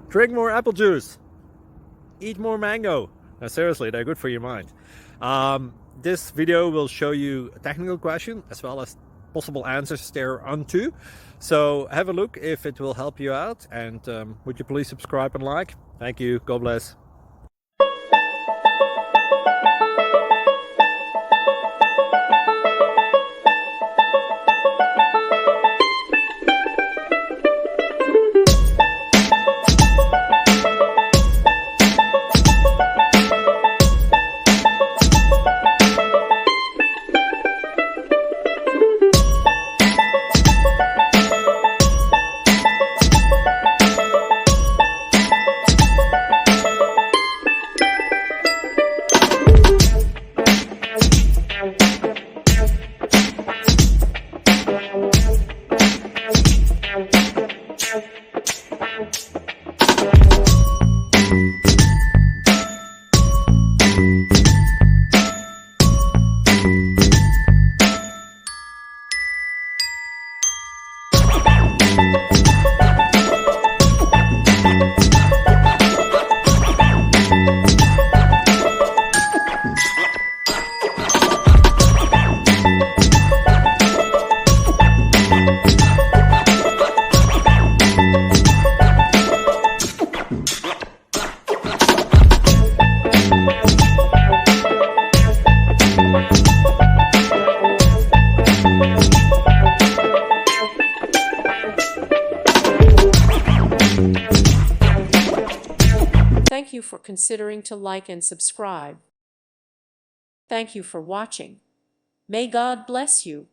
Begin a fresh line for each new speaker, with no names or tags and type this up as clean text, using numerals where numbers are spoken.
Drink more apple juice. Eat more mango. Now, seriously, they're good for your mind. This video will show you a technical question as well as possible answers thereunto. So have a look if it will help you out, and would you please subscribe and like? Thank you. God bless.
Thank you for considering to like and subscribe. Thank you for watching. May God bless you.